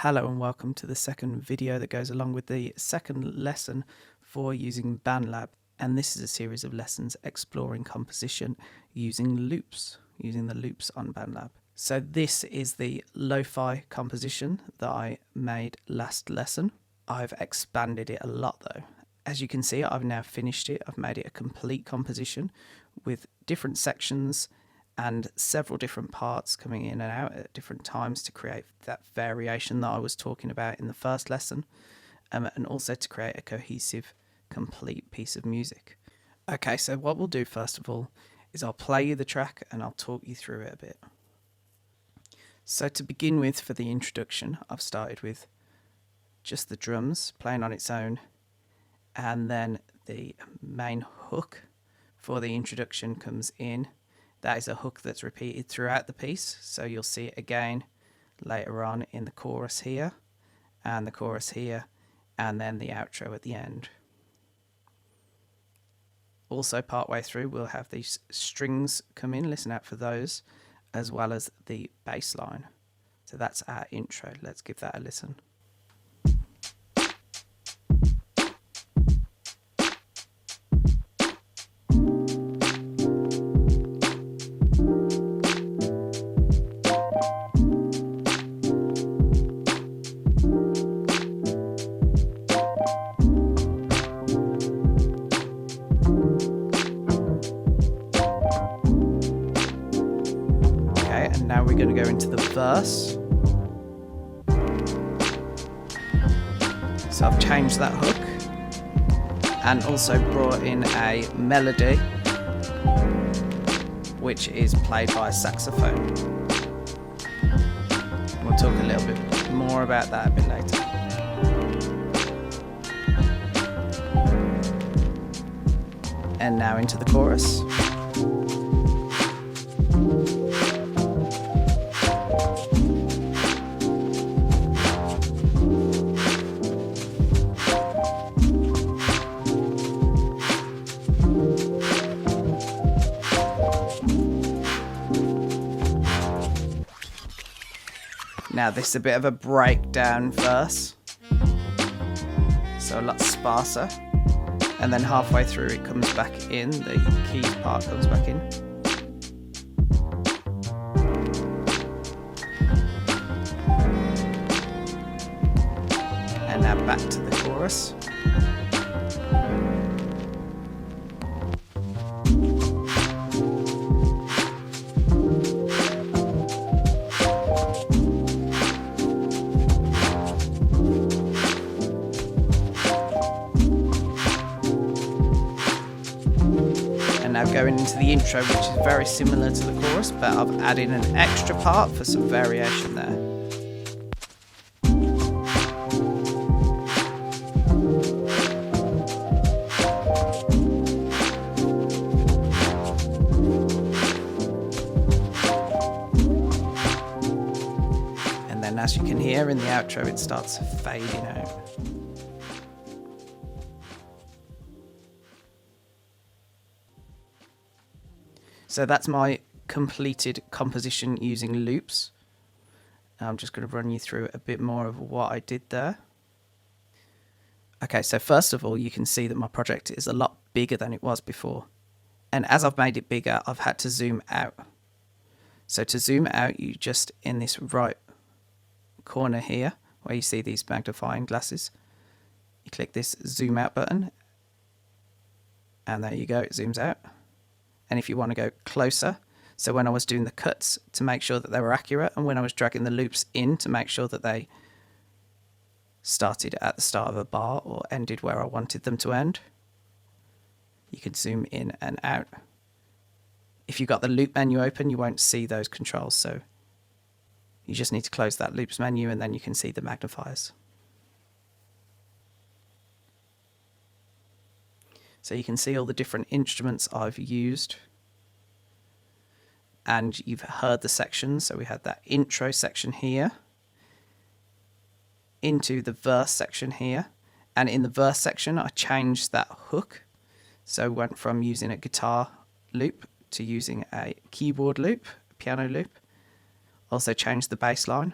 Hello and welcome to the second video that goes along with the second lesson for using Bandlab. And this is a series of lessons exploring composition using loops, using the loops on Bandlab. So this is the lo-fi composition that I made last lesson. I've expanded it a lot though. As you can see, I've now finished it. I've made it a complete composition with different sections and several different parts coming in and out at different times to create that variation that I was talking about in the first lesson, and also to create a cohesive, complete piece of music. Okay, so what we'll do first of all is I'll play you the track and I'll talk you through it a bit. So to begin with, for the introduction, I've started with just the drums playing on its own, and then the main hook for the introduction comes in. That is a hook that's repeated throughout the piece, so you'll see it again later on in the chorus here, and the chorus here, and then the outro at the end. Also, partway through, we'll have these strings come in, listen out for those, as well as the bass line. So that's our intro. Let's give that a listen. And now we're going to go into the verse. So I've changed that hook and also brought in a melody which is played by a saxophone. We'll talk a little bit more about that a bit later. And now into the chorus. Now this is a bit of a breakdown verse, so a lot sparser, and then halfway through it comes back in, the keys part comes back in. And now back to the chorus. Now going into the intro, which is very similar to the chorus, but I've added an extra part for some variation there. And then as you can hear in the outro, it starts fading out. So that's my completed composition using loops. I'm just going to run you through a bit more of what I did there. Okay, so first of all, you can see that my project is a lot bigger than it was before. And as I've made it bigger, I've had to zoom out. So to zoom out, you just in this right corner here, where you see these magnifying glasses, you click this zoom out button, and there you go, it zooms out. And if you want to go closer, so when I was doing the cuts to make sure that they were accurate, and when I was dragging the loops in to make sure that they started at the start of a bar or ended where I wanted them to end, you can zoom in and out. If you've got the loop menu open, you won't see those controls, so you just need to close that loops menu and then you can see the magnifiers. So you can see all the different instruments I've used, and you've heard the sections. So we had that intro section here, into the verse section here, and in the verse section I changed that hook, so went from using a guitar loop to using a keyboard loop, a piano loop. Also changed the bass line,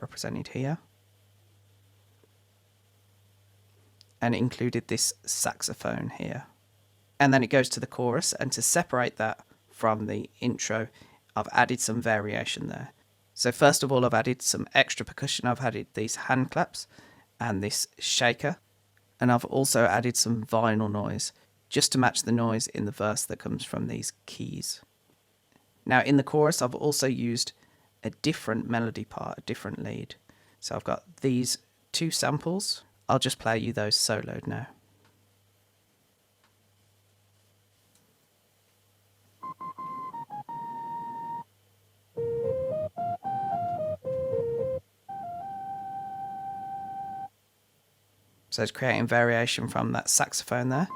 represented here, and it included this saxophone here. And then it goes to the chorus, and to separate that from the intro, I've added some variation there. So first of all, I've added some extra percussion. I've added these hand claps and this shaker, and I've also added some vinyl noise just to match the noise in the verse that comes from these keys. Now in the chorus, I've also used a different melody part, a different lead. So I've got these two samples. I'll just play you those soloed now. So it's creating variation from that saxophone there.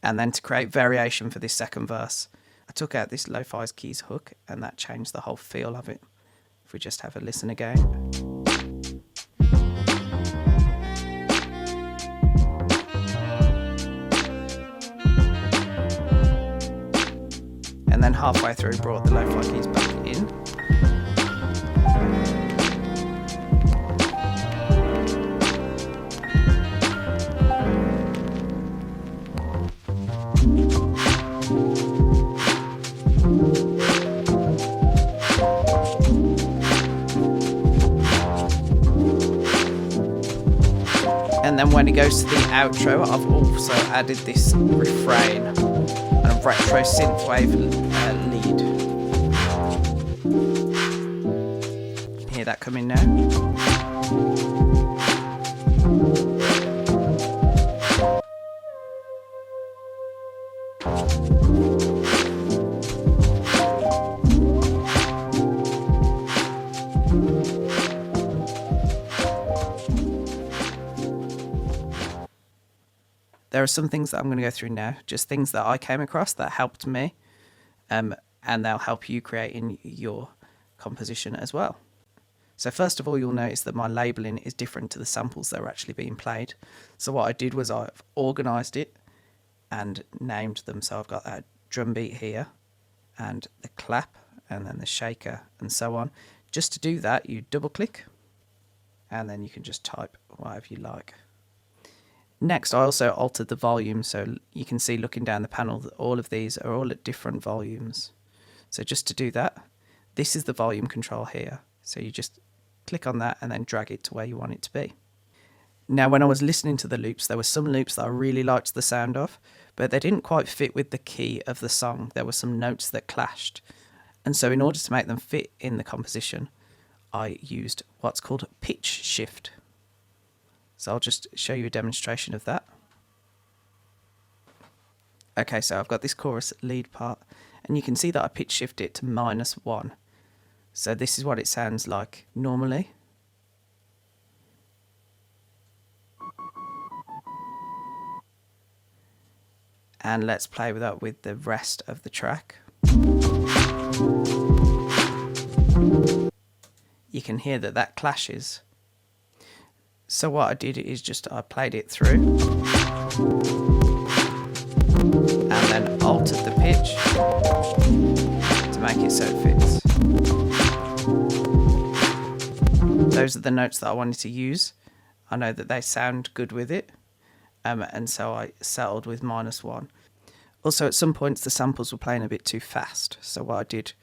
And then to create variation for this second verse, I took out this lo-fi keys hook, and that changed the whole feel of it. If we just have a listen again. And then halfway through brought the lo-fi keys back in. And then when it goes to the outro, I've also added this refrain and a retro synthwave lead. Hear that coming now? There are some things that I'm going to go through now, just things that I came across that helped me, and they'll help you create in your composition as well. So first of all, you'll notice that my labeling is different to the samples that are actually being played. So what I did was I've organized it and named them. So I've got that drum beat here and the clap and then the shaker and so on. Just to do that, you double click and then you can just type whatever you like. Next, I also altered the volume, so you can see looking down the panel that all of these are all at different volumes. So just to do that, this is the volume control here. So you just click on that and then drag it to where you want it to be. Now, when I was listening to the loops, there were some loops that I really liked the sound of, but they didn't quite fit with the key of the song. There were some notes that clashed. And so in order to make them fit in the composition, I used what's called a pitch shift. So I'll just show you a demonstration of that. Okay, so I've got this chorus lead part, and you can see that I pitch shift it to -1. So this is what it sounds like normally. And let's play with that with the rest of the track. You can hear that that clashes. So what I did is just I played it through and then altered the pitch to make it so it fits. Those are the notes that I wanted to use. I know that they sound good with it, and so I settled with -1. Also, at some points the samples were playing a bit too fast, so what I did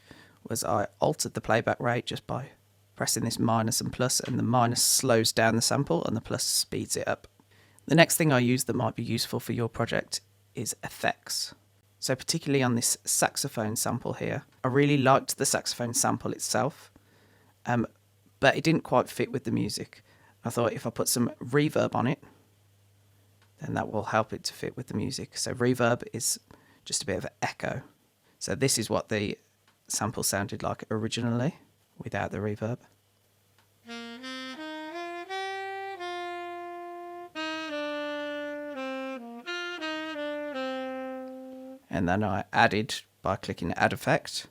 was I altered the playback rate just by pressing this minus and plus, and the minus slows down the sample and the plus speeds it up. The next thing I use that might be useful for your project is effects. So particularly on this saxophone sample here, I really liked the saxophone sample itself, but it didn't quite fit with the music. I thought if I put some reverb on it, then that will help it to fit with the music. So reverb is just a bit of an echo. So this is what the sample sounded like originally without the reverb. And then I added, by clicking add effect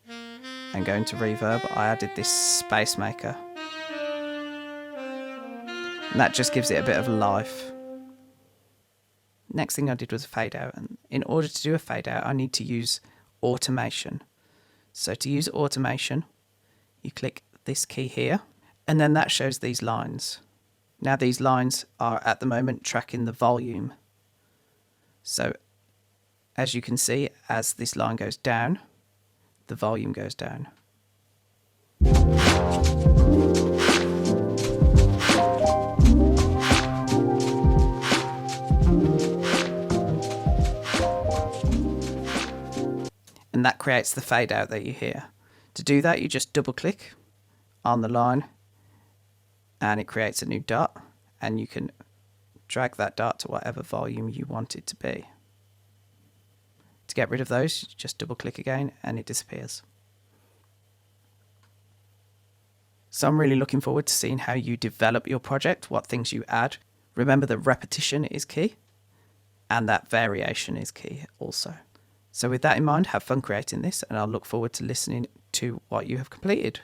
and going to reverb, I added this space maker. And that just gives it a bit of life. Next thing I did was a fade out, and in order to do a fade out I need to use automation. So to use automation, you click this key here, and then that shows these lines. Now these lines are at the moment tracking the volume. So as you can see, as this line goes down, the volume goes down. And that creates the fade out that you hear. To do that, you just double click on the line and it creates a new dot, and you can drag that dot to whatever volume you want it to be. To get rid of those, you just double click again and it disappears. So I'm really looking forward to seeing how you develop your project, what things you add. Remember that repetition is key and that variation is key also. So with that in mind, have fun creating this, and I'll look forward to listening to what you have completed.